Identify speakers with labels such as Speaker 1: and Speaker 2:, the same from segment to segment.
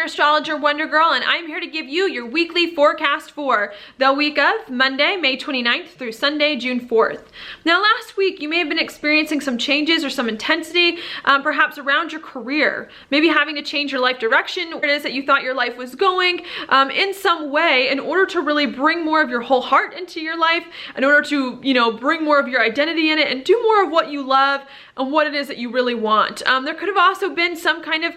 Speaker 1: astrologer Wonder Girl, and I'm here to give you your weekly forecast for the week of Monday, May 29th through Sunday, June 4th. Now, last week you may have been experiencing some changes or some intensity, perhaps around your career, maybe having to change your life direction, where it is that you thought your life was going in some way, in order to really bring more of your whole heart into your life, in order to, bring more of your identity in it and do more of what you love and what it is that you really want. There could have also been some kind of,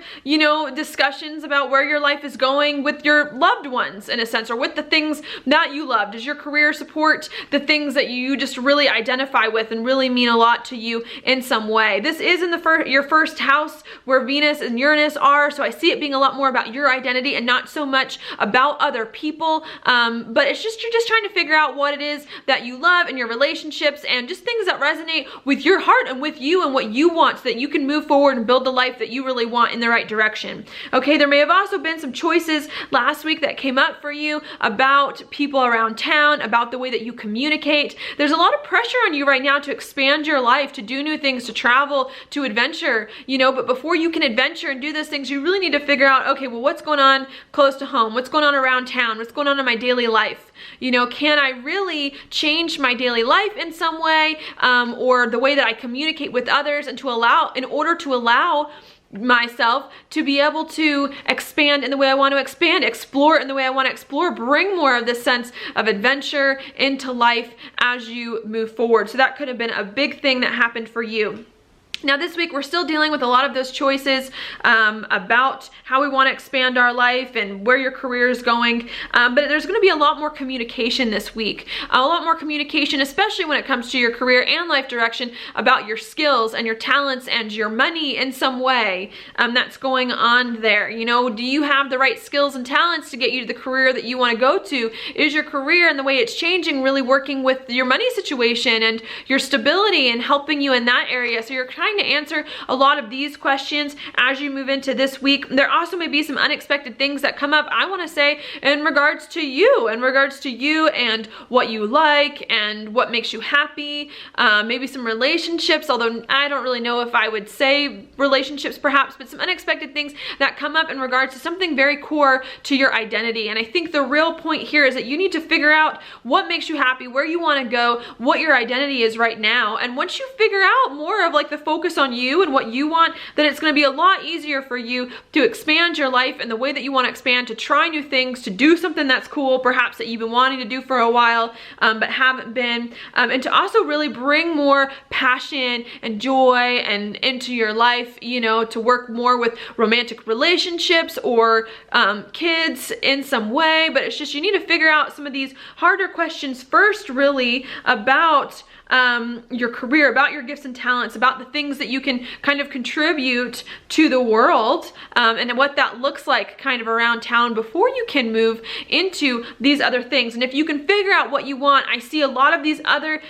Speaker 1: discussions about where your life is going with your loved ones, in a sense, or with the things that you love. Does your career support the things that you just really identify with and really mean a lot to you in some way? This is in your first house where Venus and Uranus are, so I see it being a lot more about your identity and not so much about other people. But it's just, you're just trying to figure out what it is that you love in your relationships and just things that resonate with your heart and with you and what you want, so that you can move forward and build the life that you really want in the right direction. Okay, there may have also been some choices last week that came up for you about people around town, about the way that you communicate. There's a lot of pressure on you right now to expand your life, to do new things, to travel, to adventure, but before you can adventure and do those things, you really need to figure out, okay, well, what's going on close to home? What's going on around town? What's going on in my daily life? Can I really change my daily life in some way, or the way that I communicate with others, and in order to allow myself to be able to expand in the way I want to expand, explore in the way I want to explore, bring more of this sense of adventure into life as you move forward. So that could have been a big thing that happened for you. Now this week, we're still dealing with a lot of those choices about how we want to expand our life and where your career is going. But there's going to be a lot more communication this week. A lot more communication, especially when it comes to your career and life direction, about your skills and your talents and your money in some way that's going on there. Do you have the right skills and talents to get you to the career that you want to go to? Is your career and the way it's changing really working with your money situation and your stability and helping you in that area? So you're trying to answer a lot of these questions as you move into this week. There also may be some unexpected things that come up, I want to say, in regards to you and what you like and what makes you happy. Maybe some relationships, although I don't really know if I would say relationships perhaps, but some unexpected things that come up in regards to something very core to your identity. And I think the real point here is that you need to figure out what makes you happy, where you want to go, what your identity is right now. And once you figure out more of like the focus on you and what you want, then it's going to be a lot easier for you to expand your life in the way that you want to expand, to try new things, to do something that's cool, perhaps that you've been wanting to do for a while, but haven't been, and to also really bring more passion and joy and into your life, to work more with romantic relationships or kids in some way. But it's just, you need to figure out some of these harder questions first, really, about your career, about your gifts and talents, about the things that you can kind of contribute to the world, and what that looks like kind of around town before you can move into these other things. And if you can figure out what you want, I see a lot of these other,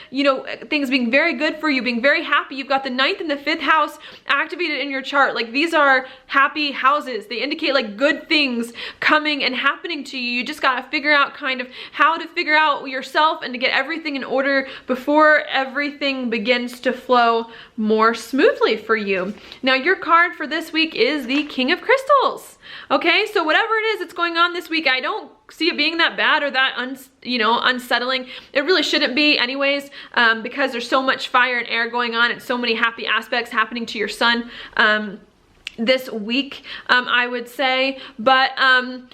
Speaker 1: things being very good for you, being very happy. You've got the 9th and the 5th house activated in your chart. Like, these are happy houses. They indicate like good things coming and happening to you. You just got to figure out kind of how to figure out yourself and to get everything in order before everything begins to flow more smoothly for you. Now, your card for this week is the King of Crystals. Okay, so whatever it is that's going on this week, I don't see it being that bad or that unsettling. It really shouldn't be anyways, because there's so much fire and air going on and so many happy aspects happening to your sun this week, I would say. But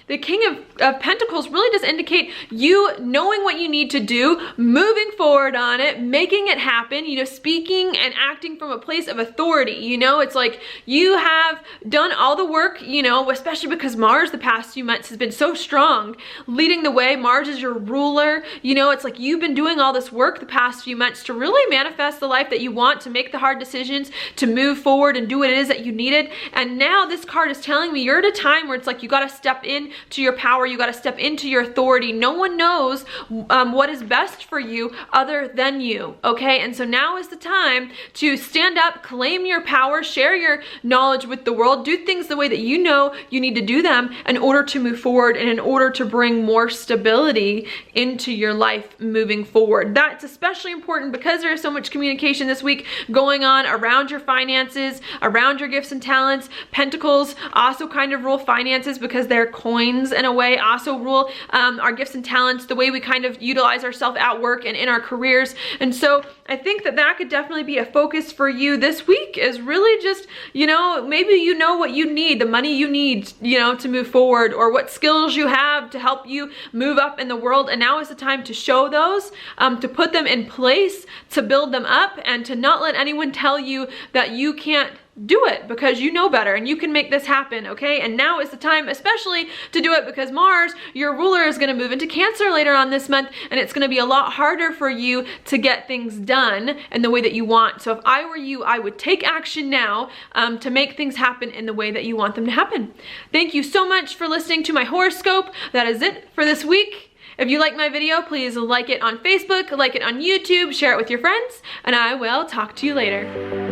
Speaker 1: the King of Pentacles really does indicate you knowing what you need to do, moving forward on it, making it happen, speaking and acting from a place of authority. It's like you have done all the work, especially because Mars the past few months has been so strong, leading the way. Mars is your ruler. It's like you've been doing all this work the past few months to really manifest the life that you want, to make the hard decisions, to move forward and do what it is that you needed. And now this card is telling me you're at a time where it's like you got to step into your power, you got to step into your authority. No one knows what is best for you other than you, okay? And so now is the time to stand up, claim your power, share your knowledge with the world, do things the way that you know you need to do them in order to move forward and in order to bring more stability into your life moving forward. That's especially important because there is so much communication this week going on around your finances, around your gifts and talents, talents. Pentacles also kind of rule finances because they're coins in a way, also rule our gifts and talents, the way we kind of utilize ourselves at work and in our careers. And so I think that that could definitely be a focus for you this week, is really just, you know, maybe you know what you need, the money you need, you know, to move forward, or what skills you have to help you move up in the world. And now is the time to show those, to put them in place, to build them up, and to not let anyone tell you that you can't do it, because you know better and you can make this happen, okay? And now is the time especially to do it, because Mars, your ruler, is going to move into Cancer later on this month, and it's going to be a lot harder for you to get things done in the way that you want. So if I were you, I would take action now to make things happen in the way that you want them to happen. Thank you so much for listening to my horoscope. That is it for this week. If you like my video, please like it on Facebook, like it on YouTube, share it with your friends, and I will talk to you later.